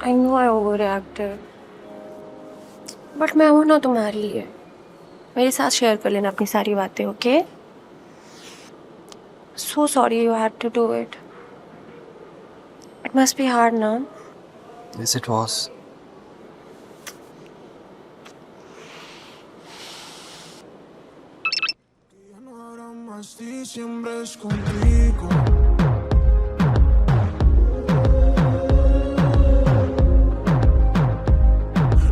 I know I overreacted. But मैं हूं ना तुम्हारे लिए. मेरे साथ शेयर कर लेना अपनी सारी बातें, okay? So sorry you had to do it. It must be hard now. Yes, it was. Siempre es contigo.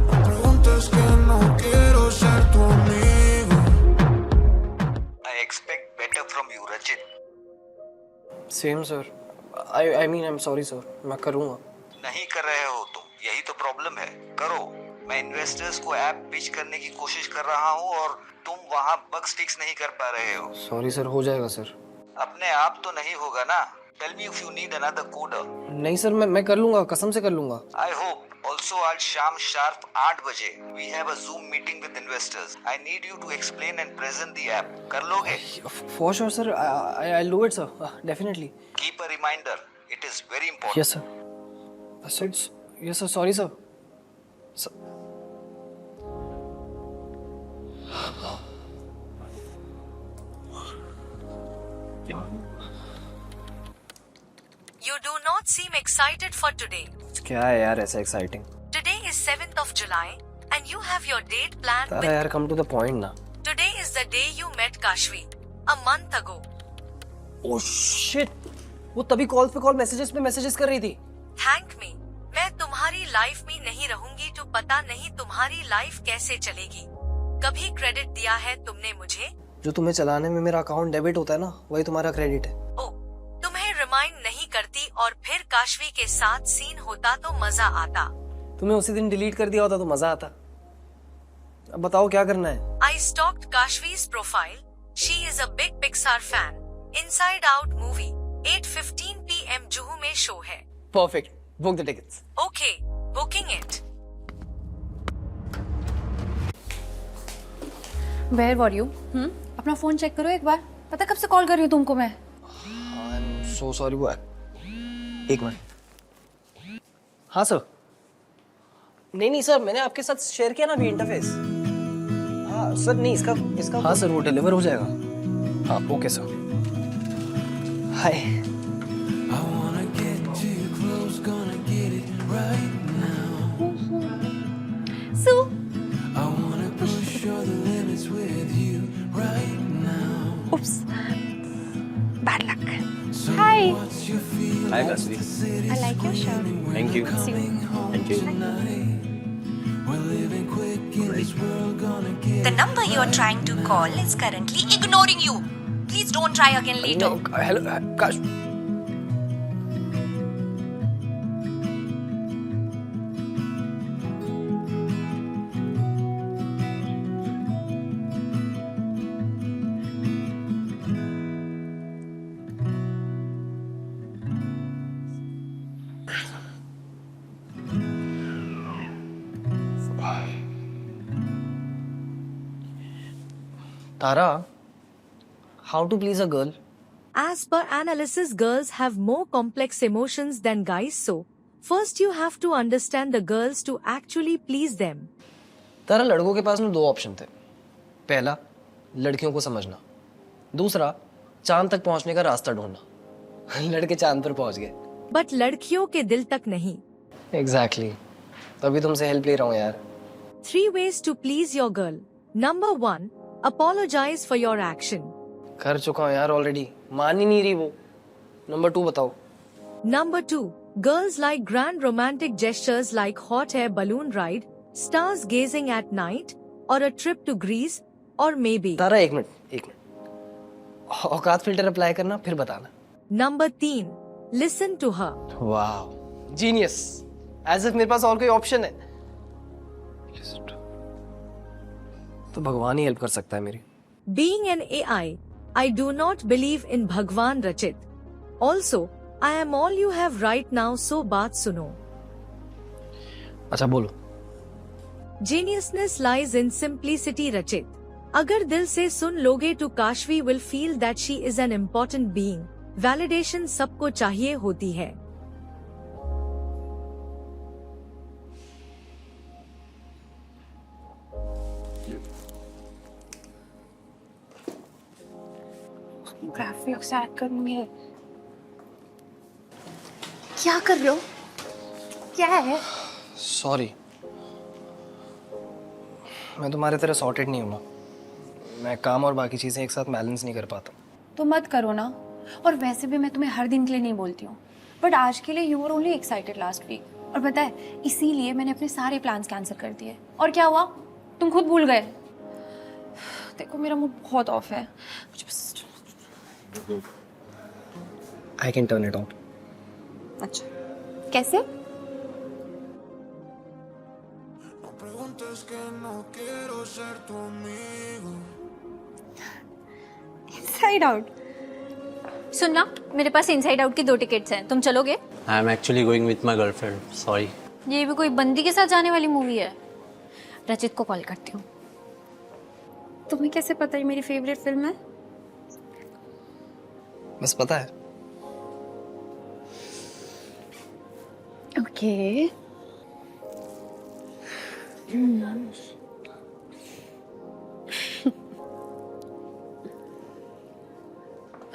No preguntes que no quiero ser tu amigo. I expect better from you, Rachit. Same, sir. I mean, I'm sorry, sir. मैं करूँगा. नहीं कर रहे हो तुम, यही तो problem है. करो. मैं इन्वेस्टर्स को ऐप पिच करने की कोशिश कर रहा हूँ और तुम वहाँ बग्स फिक्स नहीं कर पा रहे हो. Sorry, sir. हो जाएगा, sir. अपने आप तो नहीं होगा ना. Tell me if you need another coder. नहीं सर, मैं कर लूँगा, कसम से कर लूँगा. I hope. Also, आज शाम sharp 8 बजे we have a Zoom meeting with investors. I need you to explain and present the app. कर लोगे? For sure, sir. I'll do it, sir. Definitely. Keep a reminder. It is very important. Yes, sir. Sir, yes, sir. Sorry, sir. Sir. You do not seem excited for today. क्या है यार ऐसा exciting? Today is 7th of July and you have your date planned Tara with... यार come to the point ना. Today is the day you met Kashvi. A month ago. Oh shit! वो तभी call पे call messages पे messages कर रही थी. Thank me. मैं तुम्हारी लाइफ में नहीं रहूंगी तो पता नहीं तुम्हारी लाइफ कैसे चलेगी. कभी क्रेडिट दिया है तुमने मुझे? जो तुम्हें चलाने में मेरा अकाउंट डेबिट होता है ना, वही तुम्हारा क्रेडिट है. ओ, तुम्हें रिमाइंड नहीं करती और फिर काशवी के साथ सीन होता तो मजा आता. तुम्हें उसी दिन डिलीट कर दिया होता तो मजा आता. अब बताओ क्या करना है. I stalked Kashvi's profile. She is a big Pixar fan. Inside Out movie. 8:15 p.m. Juhu में शो है. Perfect. Book the tickets. Okay, booking it. Where were you? अपना फोन चेक करो एक बार. पता कब से कॉल कर रही हूँ तुमको मैं. I'm so sorry. वो एक मिनट. हाँ सर. नहीं सर, मैंने आपके साथ शेयर किया ना अभी इंटरफेस. हाँ सर, नहीं इसका हाँ सर, वो डिलीवर हो जाएगा. हाँ okay sir. Hi. I wanna get too close, gonna get it right now. Sue. I wanna push all the limits with you right now. Oops. Bad luck. So Hi. what's your feeling? Hi, Kasvi. I like your shirt. Thank you. Thank you. We're living quick in this world, gonna get The number you are trying to call is currently ignoring you. Please don't try again later. Hello काश. तारा, how to please a girl? As per analysis, girls have more complex emotions than guys, so first you have to understand the girls to actually please them. तारा, लड़कों के पास में दो option थे. पहला, लड़कियों को समझना. दूसरा, चांद तक पहुंचने का रास्ता ढूंढना. लड़के चांद पर पहुंच गए. But लड़कियों के दिल तक नहीं. Exactly. तभी तुमसे हेल्प ले रहा हूँ यार. 3 ways to please your girl. Number 1, apologize for your action. कर चुका हूँ यार ऑलरेडी. मान ही नहीं रही वो. नंबर 2 बताओ. Number 2, girls like grand romantic gestures like hot air balloon ride, stars gazing at night, or a trip to Greece, or maybe. तारा एक मिनट. औकात फिल्टर अप्लाई करना फिर बताना. Number 3, listen to her. वाह, जीनियस. एज इफ मेरे पास और कोई option है. तो भगवान ही हेल्प कर सकता है मेरी. Being an AI, I do not believe in Bhagwan Rachit. Also, I am all you have right now, so baat suno. अच्छा बोलो. Geniusness lies in simplicity, Rachit. अगर दिल से सुन लोगे तो Kashvi will feel that she is an important being. Validation सबको चाहिए होती है. ग्राफिक्स सेट करूंगी। क्या कर रहे हो? क्या है? सॉरी, मैं तुम्हारे तरह सॉर्टेड नहीं हूँ ना। मैं काम और बाकी चीज़ें एक साथ बैलेंस नहीं कर पाता। तो मत करो ना। और वैसे भी मैं तुम्हें हर दिन के लिए नहीं बोलती हूँ, बट आज के लिए you were only excited last week. और पता है, इसीलिए मैंने अपने सारे प्लान्स कैंसिल कर दिए। और क्या हुआ? तुम खुद भूल गए। देखो मेरा मूड बहुत ऑफ है, मुझे बस। I can turn it out. अच्छा, कैसे? Inside out. सुनना, मेरे पास इनसाइड आउट की 2 टिकट्स हैं, तुम चलोगे? I am actually going with my girlfriend, sorry. ये भी कोई बंदी के साथ जाने वाली मूवी है? रचित को कॉल करती हूँ। तुम्हें कैसे पता ये मेरी फेवरेट फिल्म है? बस पता है। ओके।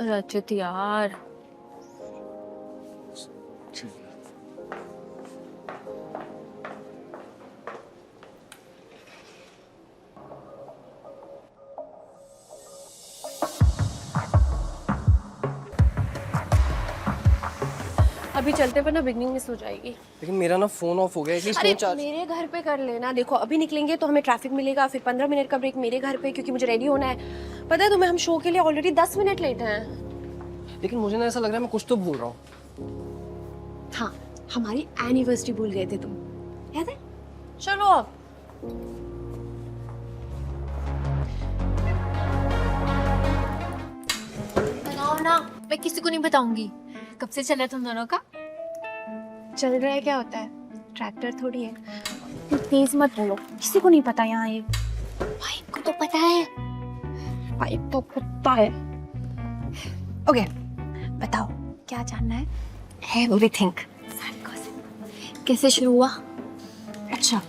रचित यार, अभी चलते पर ना बिगनिंग मिस हो जाएगी। लेकिन मेरा ना फोन ऑफ हो गया, एटलीस्ट अरे फोन चार्ज। मेरे घर पे कर लेना। देखो अभी निकलेंगे तो हमें ट्रैफिक मिलेगा, फिर 15 मिनट का ब्रेक मेरे घर पे, क्योंकि मुझे रेडी होना है। पता है तुम्हें, हम शो के लिए ऑलरेडी 10 मिनट लेट हैं। लेकिन मुझे ना ऐसा लग रहा है मैं कुछ तो भूल रहा हूँ। हाँ, हमारी एनिवर्सरी भूल गए थे तुम, याद है? चलो अब। बताओ ना, मैं किसी को नहीं बताऊंगी। कब से चला तुम दोनों का? चल रहा है, क्या होता है? ट्रैक्टर थोड़ी है। तुम तेज मत बोलो, किसी को नहीं पता यहाँ ये। भाई को तो पता है। पाइप तो कुत्ता है। ओके, बताओ क्या जानना है? एवरीथिंग। कैसे शुरू हुआ? अच्छा,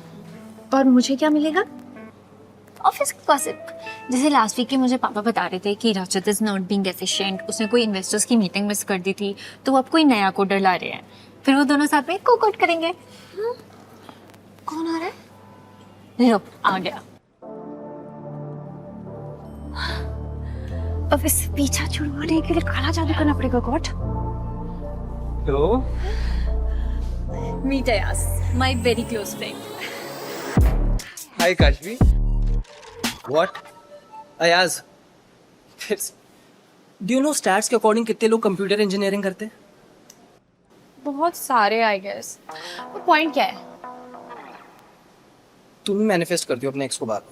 और मुझे क्या मिलेगा? Office gossip. जैसे लास्ट वीक के मुझे पापा बता रहे थे कि रचित इज नॉट बीइंग एफिशिएंट, उसने कोई इन्वेस्टर्स की मीटिंग मिस कर दी थी, तो वो अब कोई नया कोडर ला रहे हैं, फिर वो दोनों साथ में कोड करेंगे। कौन आ रहा है? लो, आ गया। अब इस पीछा छुड़वाने के लिए काला जादू करना पड़ेगा। God. Hello, meet Ayaz, my very close friend. Hi Kashvi. What? Ayaz. फिर डू यू नो स्टैट्स के अकॉर्डिंग कितने लोग कंप्यूटर इंजीनियरिंग करते हैं? बहुत सारे आई गेस। तो पॉइंट क्या है? तुम ही मैनिफेस्ट करती हो अपने एक्स को बार।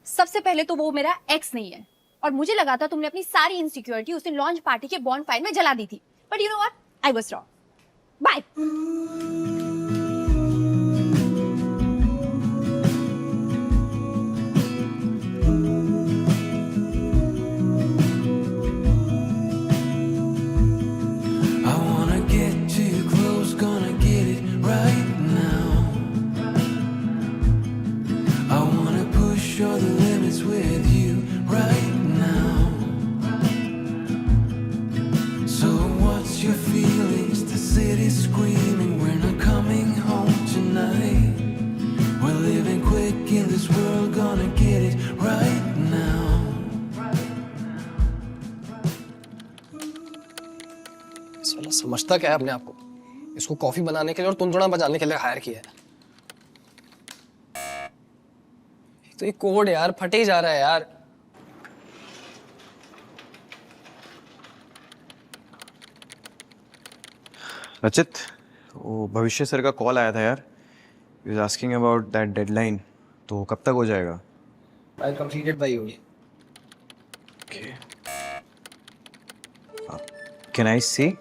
सबसे पहले तो वो मेरा एक्स नहीं है, और मुझे लगा था तुमने अपनी सारी इनसिक्योरिटी उस दिन लॉन्च पार्टी के बॉनफायर में जला दी थी। But you know what, I was wrong. Bye. I wanna get too close, gonna get it right now. I wanna push all the limits with you right now. So what's your feelings? The city's screaming, we're not coming home tonight. We're living quick in this world, gonna get it right now. साला समझता क्या है अपने आप को? इसको coffee बनाने के लिए और तुनतुना बजाने के लिए हायर किया है। तो ये कोड यार फटे ही जा रहा है यार। रचित, वो भविष्य सर का कॉल आया था यार। He was asking about that deadline. तो कब तक हो जाएगा? I completed by you. Can I see?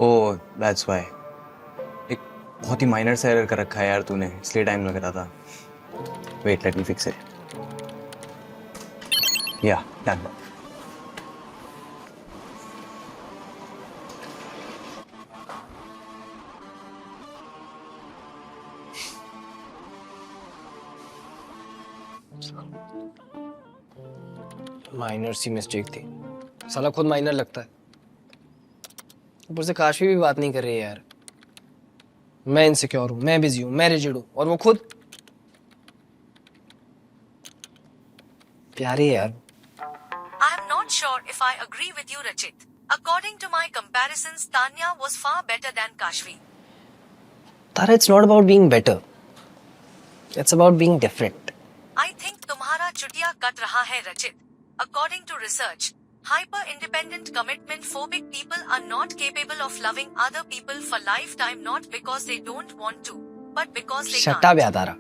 Oh, that's why. एक बहुत ही माइनर सा एरर कर रखा है यार तूने, इसलिए टाइम लग रहा था। Wait, let me fix it. Yeah, done. Minor सी मिस्टेक थी, साला खुद माइनर लगता है। ऊपर से काशी भी बात नहीं कर रही है यार। मैं इनसिक्योर हूँ, मैं बिजी हूँ, मैं रिजिड हूँ, और वो खुद प्यारी है यार। I am not sure if I agree with you, Rachit. According to my comparisons, Tanya was far better than Kashvi. Tara, it's not about being better. It's about being different. I think तुम्हारा चुटिया cut रहा है, Rachit. According to research, hyper-independent commitment-phobic people are not capable of loving other people for lifetime, not because they don't want to, but because they Shut can't. up यार तारा।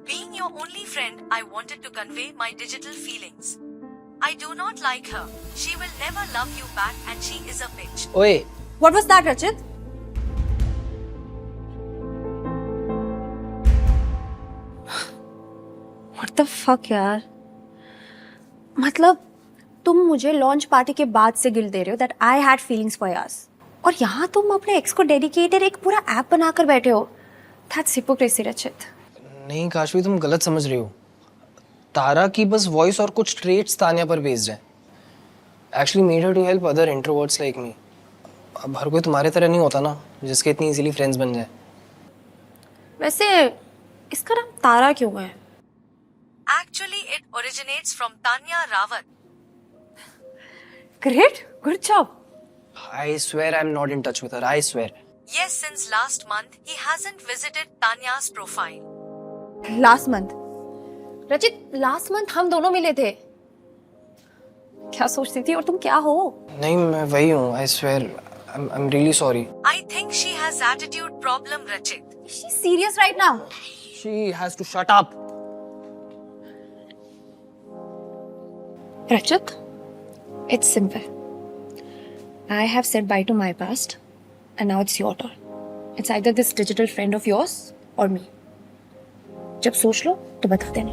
Being your only friend, I wanted to convey my digital feelings. I do not like her. She will never love you back and she is a bitch. ओए, What was that, Rachit? What the fuck यार? मतलब तुम मुझे launch party के बाद से guilt दे रहे हो that I had feelings for Yas. और यहाँ तुम अपने एक्स को डेडिकेटेड एक पूरा ऐप बनाकर बैठे हो. That's hypocrisy, Rachit. नहीं काशवी, तुम गलत समझ रही हो। तारा की बस वॉइस और कुछ ट्रेट्स तान्या पर बेस्ड है। Actually made her to help other introverts like me. अब हर कोई तुम्हारे तरह नहीं होता ना, जिसके इतनी इजीली फ्रेंड्स बन जाए। वैसे इसका नाम तारा क्यों है? Actually, it originates from Tanya Rawat. Great, good job. I swear I'm not in touch with her. I swear. Yes, since last month, he hasn't visited Tanya's profile. Last month. रचित, last month हम दोनों मिले थे। क्या सोचती थी और तुम क्या हो? नहीं, मैं वही हूँ। I swear. I'm really sorry. I think she has attitude problem, Rachit. Is she serious right now? She has to shut up. Rachit, it's simple. I have said bye to my past, and now it's your turn. It's either this digital friend of yours or me. जब सोच लो तो बता देना.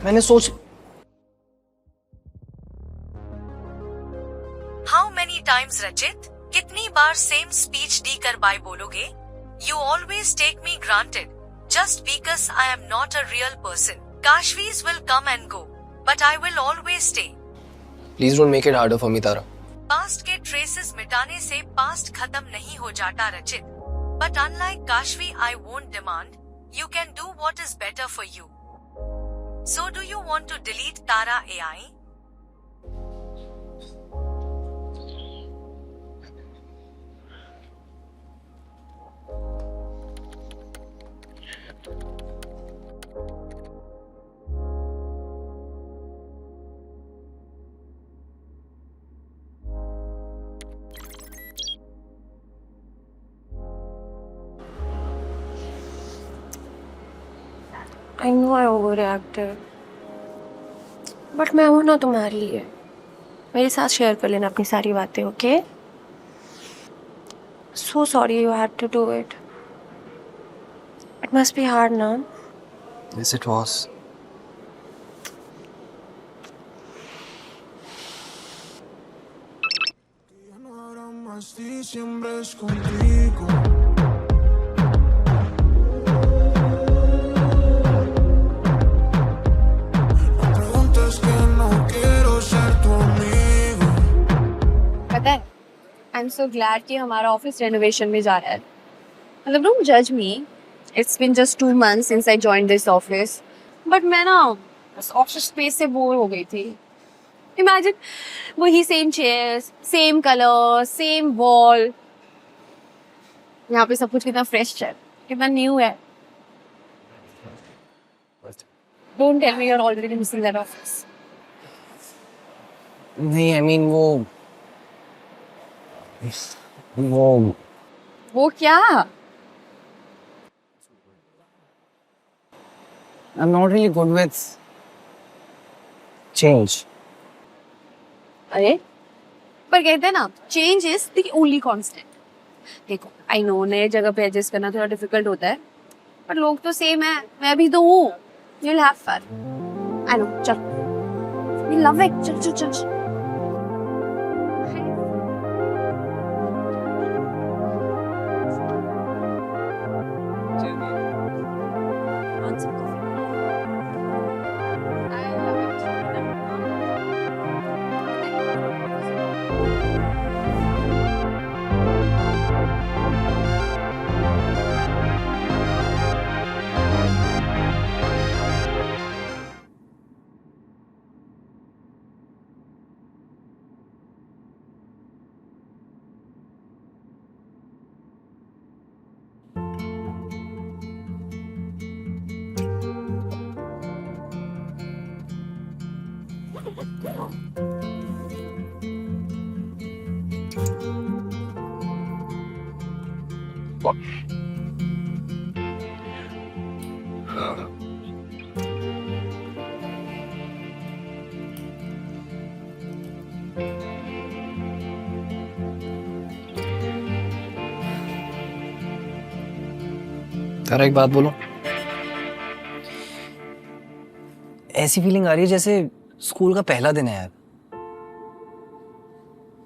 मैंने सोच How many times, Rachit? कितनी बार same speech दी कर bye बोलोगे? You always take me granted, just because I am not a real person. Kashvis will come and go, but I will always stay. Please don't make it harder for me, Tara. Past के traces मिटाने से past खत्म नहीं हो जाता, रचित. But unlike Kashvi, I won't demand. You can do what is better for you. So do you want to delete Tara AI? I know I overreacted. But मैं हूँ ना तुम्हारे लिए। मेरे साथ शेयर कर लेना अपनी सारी बातें, okay? So sorry you had to do it. It must be hard now. Yes, it was. Siempre es contigo. No preguntes que no quiero ser tu amigo. पता है, I'm so glad कि हमारा office renovation में जा रहा है. मतलब don't judge me. It's been just 2 months since I joined this office. But मैं ना उस ऑफिस स्पेस से बोर हो गई थी. Imagine वही same chairs, same color, same wall. यहाँ पे सब कुछ कितना fresh है, कितना new है. Don't tell me you're already missing that office. नहीं, I mean वो क्या? I'm not really good with change. अरे पर कहते हैं ना, change is the only constant. देखो, आई नो नए जगह पे एडजस्ट करना थोड़ा डिफिकल्ट होता है, पर लोग तो सेम है, मैं भी तो हूँ. You will have fun. I know, चल. You love it. चल चल चल. तारा एक बात बोलो, ऐसी फीलिंग आ रही है जैसे स्कूल का पहला दिन है यार।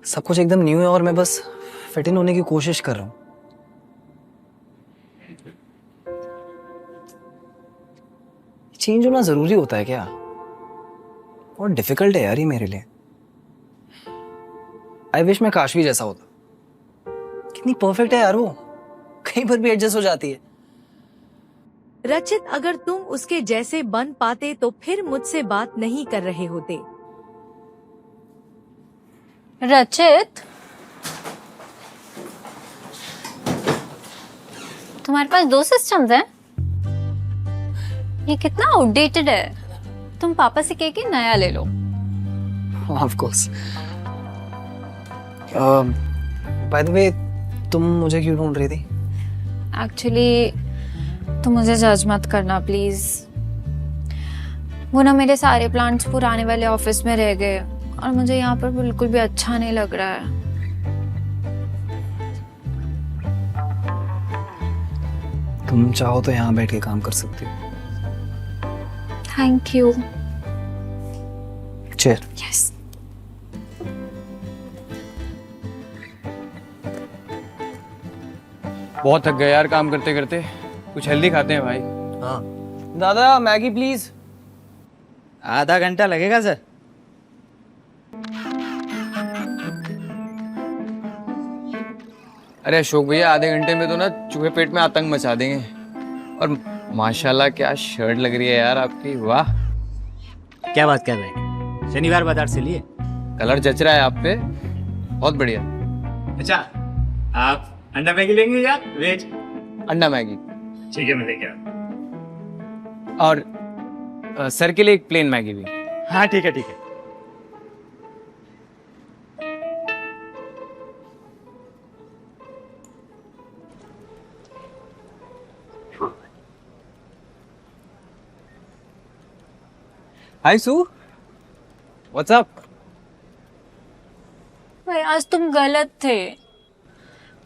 सब कुछ एकदम न्यू है और मैं बस फिट इन होने की कोशिश कर रहा हूँ। चेंज होना जरूरी होता है क्या? बहुत डिफिकल्ट है यार ये मेरे लिए। आई विश मैं काशवी जैसा होता। कितनी परफेक्ट है यार वो, कहीं पर भी एडजस्ट हो जाती है। रचित, अगर तुम उसके जैसे बन पाते तो फिर मुझसे बात नहीं कर रहे होते। रचित, तुम्हारे पास 2 सिस्टम्स हैं? ये कितना आउटडेटेड है। तुम पापा से कह के नया ले लो। Of course. By the way, तुम मुझे क्यों ढूंढ रही थी? एक्चुअली तुम मुझे जज मत करना प्लीज। वो ना मेरे सारे प्लान्स पुराने वाले ऑफिस में रह गए और मुझे यहाँ पर बिल्कुल भी अच्छा नहीं लग रहा है। तुम चाहो तो यहाँ बैठ के काम कर सकती हो। Thank you. चेयर। यस। बहुत थक गए यार काम करते करते, कुछ हेल्दी खाते हैं भाई। हाँ दादा, मैगी प्लीज। आधा घंटा लगेगा सर। अरे अशोक भैया, आधे घंटे में तो ना चूहे पेट में आतंक मचा देंगे। और माशाल्लाह क्या शर्ट लग रही है यार आपकी, वाह। क्या बात कर रहे हैं? शनिवार बाजार से लिए। कलर जच रहा है आप पे, बहुत बढ़िया। अच्छा, आप अंडा मैगी लेंगे या वेज? अंडा मैगी। ठीक है, मैं लेके आता। और सर के लिए एक प्लेन मैगी भी। हाँ ठीक है ठीक है। हाय सू, व्हाट्स अप? भाई आज तुम गलत थे।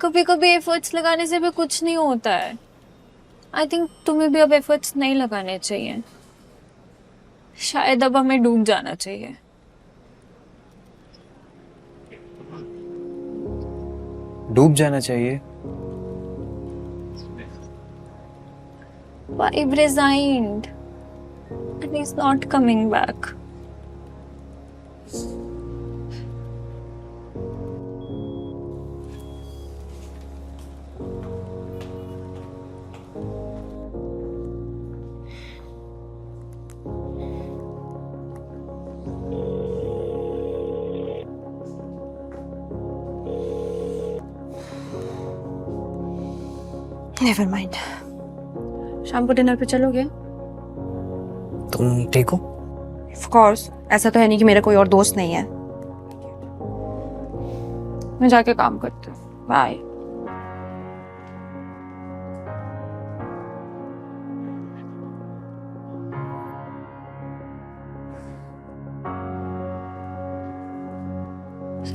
कभी कभी एफर्ट्स लगाने से भी कुछ नहीं होता है। आई थिंक तुम्हें भी अब एफर्ट्स नहीं लगाने चाहिए। शायद अब हमें डूब जाना चाहिए। डूब जाना चाहिए? Vibe resigned and he's not coming back. Never mind. शाम को डिनर पे चलोगे? तुम ठीक हो? Of course. ऐसा तो है नहीं कि मेरा कोई और दोस्त नहीं है। मैं जाके काम करती हूँ। बाय।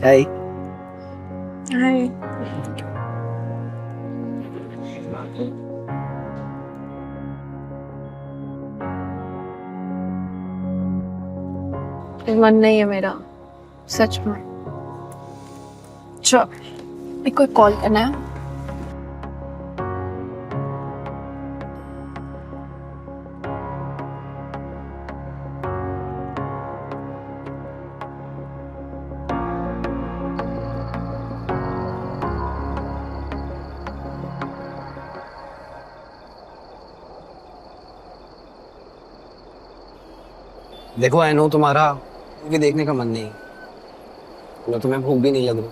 हाय। हाय। मन नहीं है मेरा, सच में। चल, एक कोई कॉल करना है। देखो, आई नो तुम्हारा मूवी देखने का मन नहीं, ना तुम्हें भूख भी नहीं लग रही,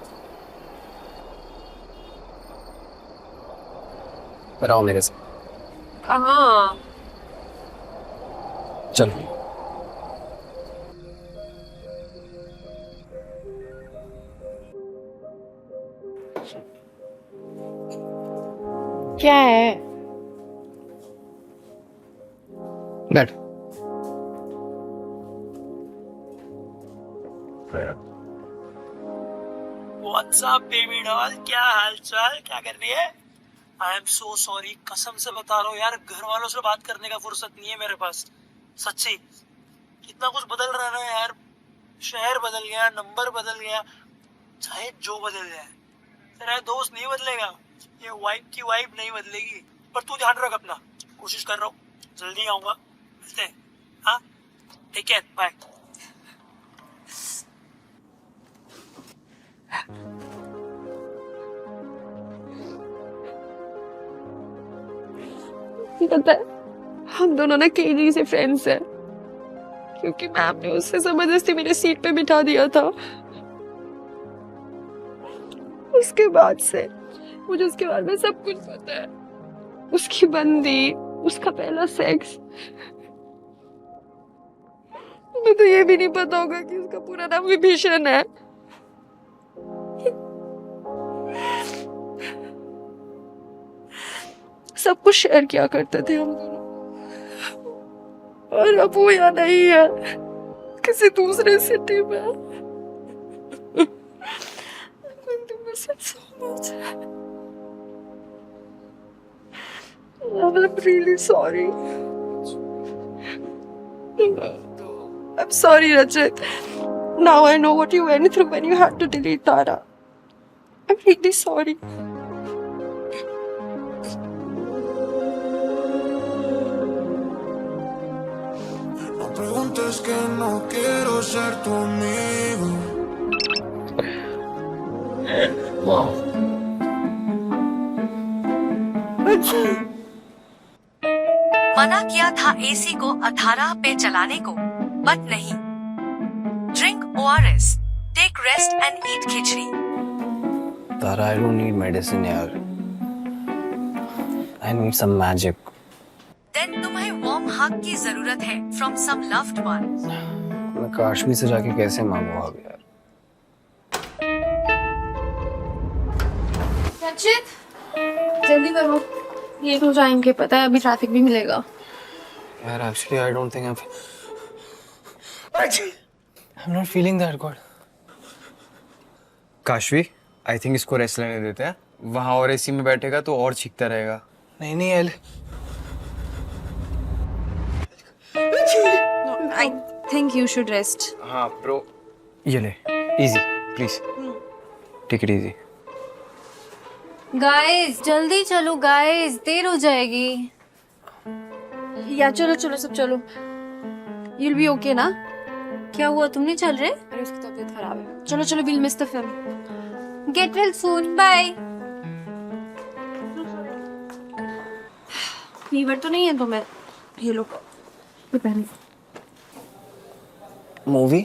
पर आओ मेरे साथ। कहाँ? चलो। क्या है? बैठ। व्हाट्सअप बेबी डॉल, क्या हाल चाल, क्या कर रही है? आई एम सो सॉरी, कसम से बता रहा हूँ यार, घर वालों से बात करने का फुर्सत नहीं है मेरे पास, सच्ची। इतना कुछ बदल रहा है ना यार, शहर बदल गया, नंबर बदल गया, चाहे जो बदल जाए, तेरा दोस्त नहीं बदलेगा, ये वाइब की वाइब नहीं बदलेगी। पर तू ध्यान रख अपना, कोशिश कर रहा हूँ, जल्दी आऊंगा, मिलते हैं। हाँ, टेक केयर, बाय। पता है, हम दोनों ना केजी से फ्रेंड्स हैं, क्योंकि मैम ने उससे जबरदस्ती मेरे सीट पे बिठा दिया था। उसके बाद से मुझे उसके बारे में सब कुछ पता है, उसकी बंदी, उसका पहला सेक्स। मुझे तो ये भी नहीं पता होगा कि उसका पूरा नाम विभीषण है। सब कुछ शेयर किया करते थे हम दोनों, और अब वो यहाँ नहीं है, किसी दूसरे सिटी में। I'm really sorry. I'm sorry, Rajat. Now I know what you went through when you had to delete Tara. I'm really sorry. No preguntes que no quiero ser tu amigo. मना किया था AC को 18 पे चलाने को, but नहीं। Drink ORS, take rest and eat khichdi. Tara, I don't need medicine यार, I need some magic. Then तुम्हें वार्म हग की जरूरत है फ्रॉम सम लव्ड वन। मैं काश्मीर से जाके कैसे मांगू हग यार? रचित, जल्दी करो, लेट हो जाएंगे, पता है अभी ट्रैफिक भी मिलेगा। यार actually I don't think I'm not feeling that good. Kashvi, I think इसको रेस्ट लेने देते हैं, वहां और एसी में बैठेगा तो और छींकता रहेगा। नहीं नहीं एल, I think you should rest. हाँ ब्रो, ये ले, easy please, take it easy. Guys जल्दी चलो गाइस, देर हो जाएगी। या चलो चलो सब चलो, you'll be okay ना? क्या हुआ, तुम नहीं चल रहे? अरे उसकी तबीयत खराब है, चलो चलो, we'll miss the film. Get well soon, bye. Fever तो नहीं है तुम्हें? ये लो, ये पहन। मूवी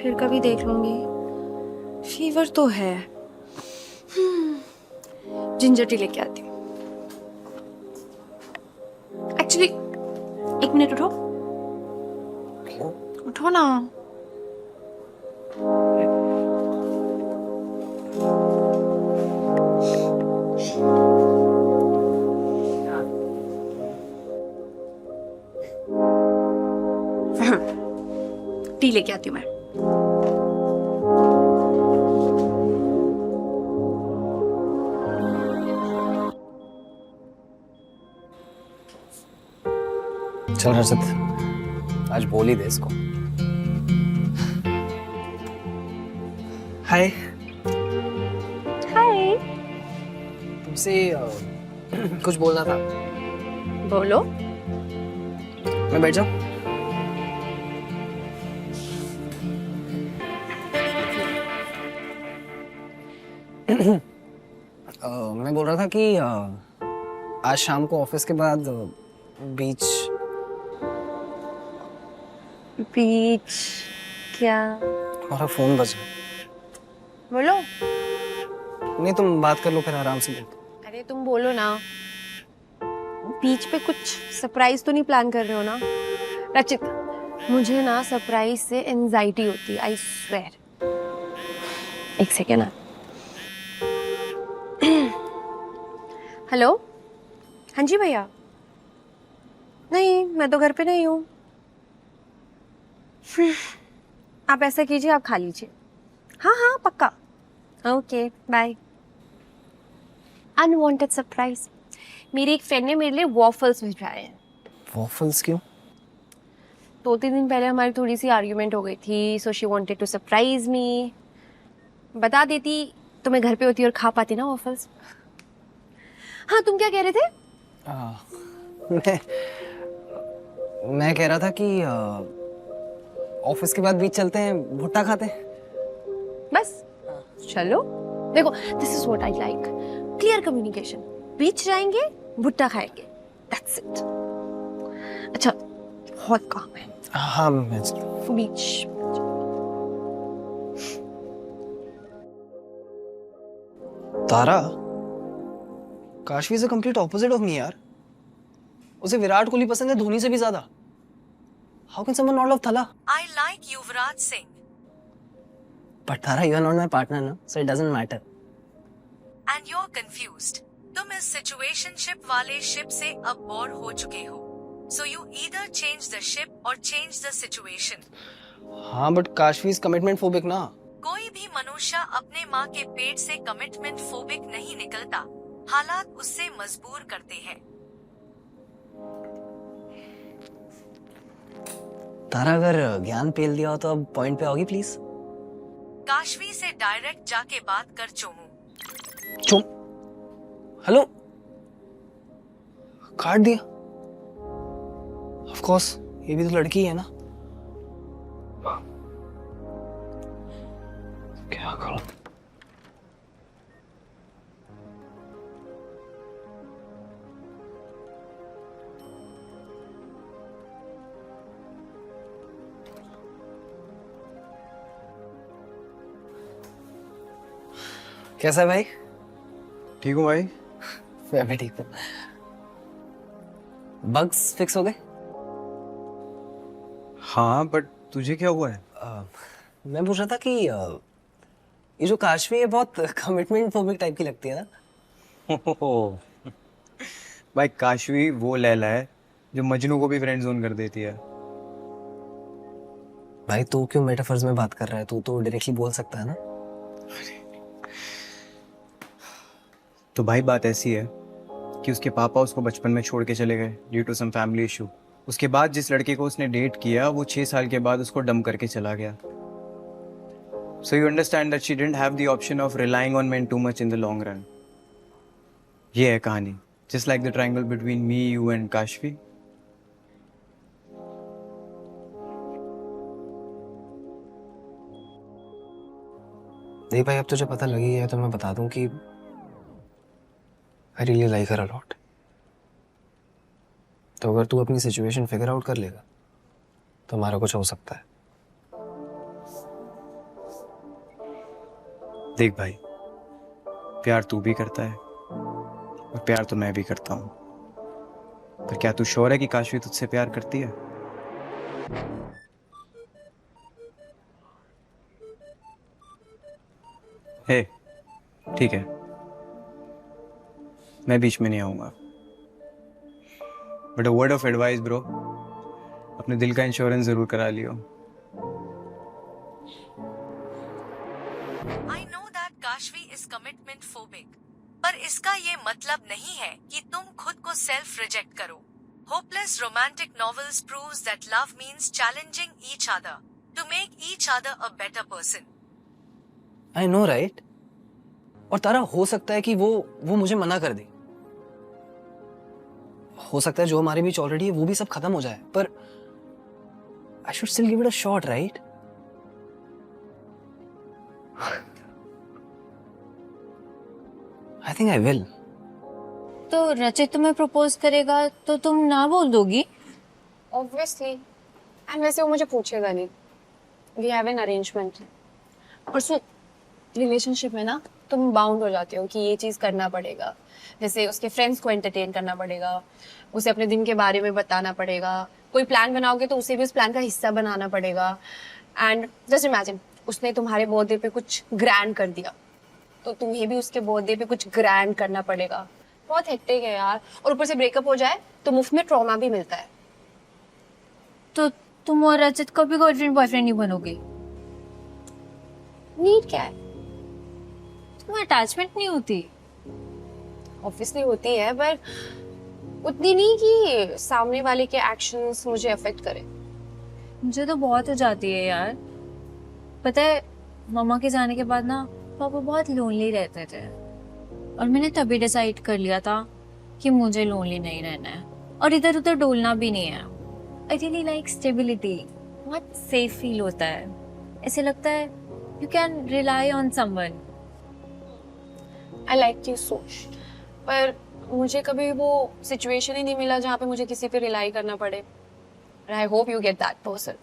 फिर कभी देख लूंगी, फीवर तो है। जिंजर टी लेके आती हूँ। एक्चुअली एक मिनट उठो, उठो ना। टी लेके आती हूँ मैं। चल रजत, आज बोल ही दे इसको। हाय। हाय। तुमसे कुछ बोलना था। बोलो। मैं बैठ जाऊं? मैं बोल रहा था कि आज शाम को ऑफिस के बाद बीच क्या? हमारा फोन बज रहा। बोलो। नहीं, तुम बात कर लो, फिर आराम से बोलो। अरे तुम बोलो ना। बीच पे कुछ सरप्राइज तो नहीं प्लान कर रहे हो ना? रचित, मुझे ना सरप्राइज से एंजाइटी होती है, आई स्वेयर। एक सेकेंड ना। हेलो, हाँ जी भैया। नहीं, मैं तो घर पे नहीं हूँ। आप ऐसा कीजिए, आप खा लीजिए। हाँ हाँ पक्का। Okay bye. अनवांटेड सरप्राइज, मेरी एक फ्रेंड ने मेरे लिए वॉफल्स भिजवाए हैं। वॉफल्स क्यों? 2-3 दिन पहले हमारी थोड़ी सी आर्ग्यूमेंट हो गई थी, so she wanted to surprise me. बता देती तो मैं घर पे होती और खा पाती ना वॉफल्स। हाँ, तुम क्या कह रहे थे? मैं कह रहा था कि ऑफिस के बाद बीच चलते हैं, भुट्टा खाते हैं। बस चलो। देखो, this is what I like, clear communication. Beach जाएंगे, भुट्टा खाएंगे, दैट्स इट। अच्छा, बहुत काम है। हाँ, मैं beach. Tara, Kashvi is a complete opposite of me यार। उसे विराट कोहली पसंद है धोनी से भी ज्यादा। How can someone not love Thala? I like Yuvraj Singh. But Tara, you are not my partner ना, so it doesn't matter. And you're confused. तुम इस situationship वाले ship से अब बोर हो चुके हो. So you either change the ship or change the situation. हाँ, but Kashvi is commitment phobic ना। कोई भी मनुष्य अपने माँ के पेट से कमिटमेंट फोबिक नहीं निकलता। हालात उससे मजबूर करते हैं। तारा, अगर ज्ञान पेल दिया हो तो अब पॉइंट पे आओगी प्लीज। काशवी से डायरेक्ट जाके बात कर चोमू। चुम। हेलो, काट दिया। ऑफ कोर्स, ये भी तो लड़की है ना। क्या करूं? कैसा है भाई? ठीक हूँ भाई। मैं भी ठीक हूँ। बग्स फिक्स हो गए? हाँ, बट तुझे क्या हुआ है? मैं पूछ रहा था कि ये जो काशवी है बहुत कमिटमेंट फोबिक टाइप की लगती है ना। भाई, काशवी वो लैला है जो मजनू को भी फ्रेंड जोन कर देती है। भाई, तू क्यों मेटाफर्स में बात कर रहा है? तू तो डायरेक्टली बोल सकता है ना। तो भाई, बात ऐसी है कि उसके पापा उसको बचपन में छोड़ के चले गए due to some family issue. उसके बाद जिस लड़के को उसने डेट किया वो 6 साल के बाद उसको डंप करके चला गया। So you understand that she didn't have the option of relying on main too much in the long run. ये है कहानी, just like the triangle between me, you and Kashvi. नहीं भाई, अब तुझे पता लगी है तो मैं बता दूं कि I really like her a lot. तो अगर तू अपनी सिचुएशन फिगर आउट कर लेगा तो हमारा कुछ हो सकता है। देख भाई, प्यार तू भी करता है और प्यार तो मैं भी करता हूँ। पर क्या तू श्योर है कि काशवी तुझसे प्यार करती है? हे, ठीक है, मैं बीच में नहीं आऊंगा। But a word of advice bro, अपने दिल का इंश्योरेंस जरूर करा लियो। I know that Kashvi is commitment phobic, पर इसका ये मतलब नहीं है कि तुम खुद को सेल्फ रिजेक्ट करो। Hopeless romantic novels proves that love means challenging each other to make each other a better person. I know, right? और तारा, हो सकता है कि वो मुझे मना कर दे। हो सकता है जो हमारे बीच ऑलरेडी है वो भी सब खत्म हो जाए, पर I should still give it a shot, right? I think I will. तो रचित तुम्हें प्रपोज करेगा तो तुम ना बोल दोगी? ऑब्वियसली, एंड वैसे वो मुझे पूछेगा नहीं। We have an arrangement. और सुन, रिलेशनशिप में ना तुम बाउंड हो जाते हो कि ये चीज़ करना पड़ेगा। जैसे उसके फ्रेंड्स को एंटरटेन करना पड़ेगा, उसे अपने दिन के बारे में बताना पड़ेगा। कोई प्लान बनाओगे तो उसे भी उस प्लान का हिस्सा बनाना पड़ेगा। एंड जस्ट इमेजिन, उसने तुम्हारे बर्थडे पे कुछ ग्रैंड कर दिया तो तुम्हें भी उसके बर्थडे पे कुछ ग्रैंड करना पड़ेगा। बहुत हेक्टिक है यार, और ऊपर से ब्रेकअप हो जाए तो मुफ्त में ट्रॉमा भी मिलता है। तो तुम और रजत कभी गर्लफ्रेंड बॉयफ्रेंड नहीं बनोगे? नीड क्या है? तुम्हें अटैचमेंट नहीं होती? ऑब्वियसली होती है, पर उतनी नहीं कि सामने वाले के एक्शंस मुझे अफेक्ट करे। मुझे तो बहुत हो जाती है यार। पता है, मम्मा के जाने के बाद ना पापा बहुत लोनली रहते थे, और मैंने तभी डिसाइड कर लिया था कि मुझे लोनली नहीं रहना है और इधर उधर डोलना भी नहीं है। I really like stability. बहुत सेफ फील होता है, ऐसे लगता है you can rely on someone. I like you so, पर मुझे कभी वो सिचुएशन ही नहीं मिला जहाँ पे मुझे किसी पे रिलाई करना पड़े। I hope you get that person.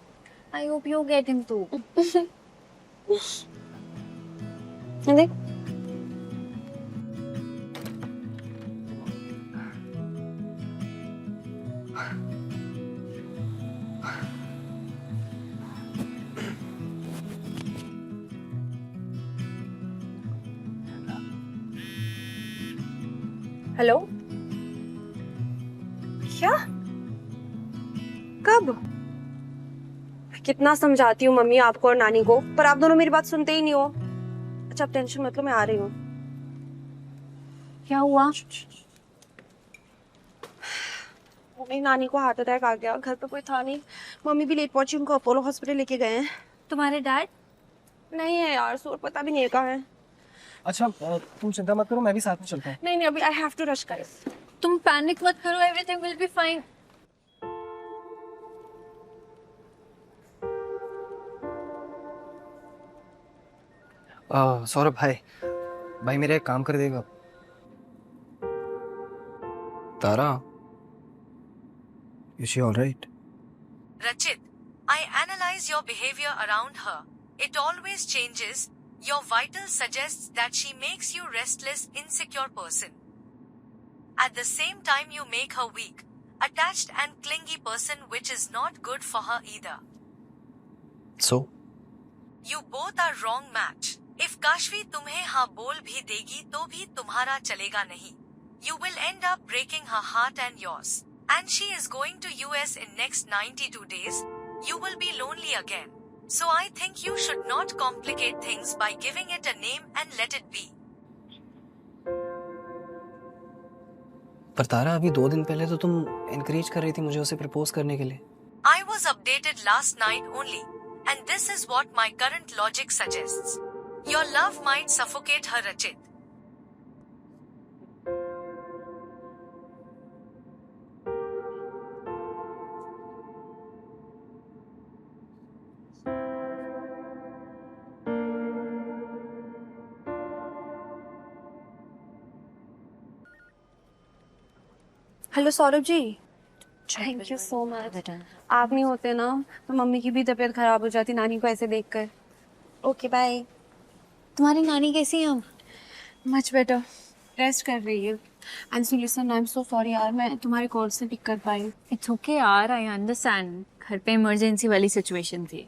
I hope you get him too. देख, हेलो, क्या? कब? कितना समझाती हूँ मम्मी आपको और नानी को, पर आप दोनों मेरी बात सुनते ही नहीं हो। अच्छा, आप टेंशन मत लो, मैं आ रही हूँ। क्या हुआ? मम्मी, नानी को हार्ट अटैक आ गया, घर पे कोई था नहीं, मम्मी भी लेट पहुंची, उनको अपोलो हॉस्पिटल लेके गए हैं। तुम्हारे डैड? नहीं है यार, सूर पता भी नहीं कहाँ है। अच्छा तुम चिंता मत करो, मैं भी साथ में चलता हूँ। नहीं नहीं, अभी आई हैव टू रश कर। तुम पैनिक मत करो, everything will be fine. Saurabh भाई, भाई मेरा एक काम कर देगा? तारा, is she all right? Rachit, I analyze your behavior around her. It always changes. Your vital suggests that she makes you restless, insecure person. At the same time, you make her weak, attached and clingy person, which is not good for her either. So? You both are wrong match. If Kashvi तुम्हें हाँ बोल भी देगी तो भी तुम्हारा चलेगा नहीं. You will end up breaking her heart and yours. And she is going to US in next 92 days. You will be lonely again. So I think you should not complicate things by giving it a name and let it be. पर तारा, अभी 2 दिन पहले तो तुम encourage कर रही थी मुझे उसे प्रपोज करने के लिए। I was updated last night only, and this is what my current logic suggests. Your love might suffocate her, Rachit. Hello Saurabh ji, thank you so much. आप नहीं होते ना तो मम्मी की भी तबीयत खराब हो जाती नानी को ऐसे देखकर। Okay bye. तुम्हारी नानी कैसी है अब? मच बेटर, रेस्ट कर रही है। And so listen, I am so sorry यार, मैं तुम्हारी कॉल से पिक कर पाई। इट्स ओके यार, आई अंडरस्टैंड। घर पे इमरजेंसी वाली सिचुएशन थी।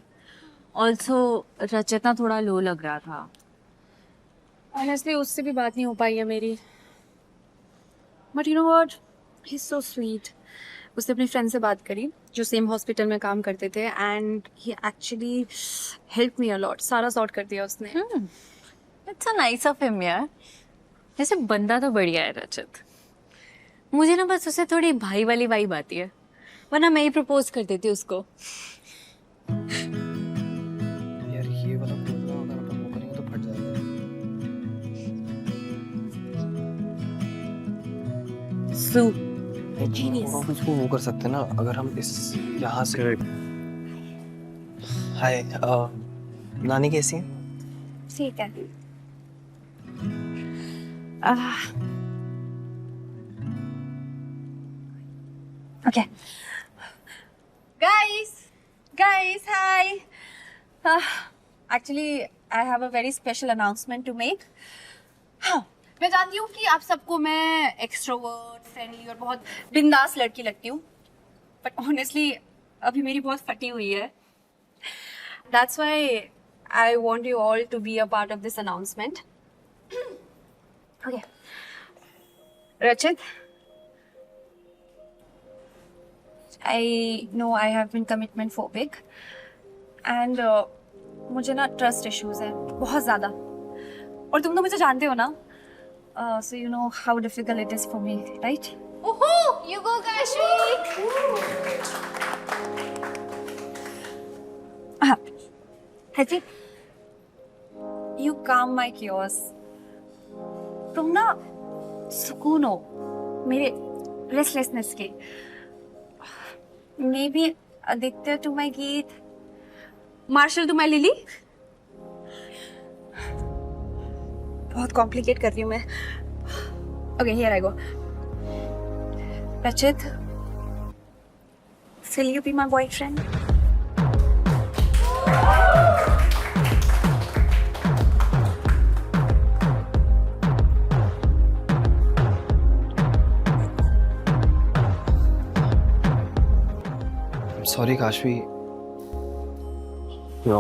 ऑल्सो रचित ना थोड़ा लो लग रहा था। ऑनेस्टली उससे भी बात नहीं हो पाई है मेरी। But you know what, he is so sweet. उसने अपनी फ्रेंड से बात करी जो सेम हॉस्पिटल में काम करते थे, and he actually help me a lot. सारा सॉर्ट कर दिया उसने। It's a nice of him यार। जैसे बंदा तो बढ़िया है रचित। मुझे ना बस उसे थोड़ी भाई वाली वाइब आती है, वरना मैं ही प्रपोज कर देती उसको। यार ये वाला प्रोग्राम अगर अपन वो करेंगे तो फट जाएगा। इसको वो कर सकते हैं ना, अगर हम इस यहाँ से। हाय, नानी कैसी है? ठीक है। Okay guys, hi. Actually, I have a very special announcement to make. हाँ, मैं जानती हूँ कि आप सबको मैं एक्सट्रोवर्ट, फ्रेंडली और बहुत बिंदास लड़की लगती हूँ, बट ऑनेस्टली अभी मेरी बहुत फटी हुई है। That's why I want you all to be a part of this announcement. Okay. Rachit, I know I have been commitment phobic and मुझे ना ट्रस्ट इश्यूज हैं बहुत ज़्यादा, और तुम तो मुझे जानते हो ना, so you know how difficult it is for me, right? Woohoo! You go, Kashvi! Happy, you calm my chaos. तुम ना सुकून हो मेरे रेस्टलेसनेस के. Maybe Aditya to my Geet, Marshall to my Lily. बहुत कॉम्प्लिकेट कर रही हूँ मैं. Okay, here I go. Rachit, will you be my boyfriend? Sorry Kashvi. No.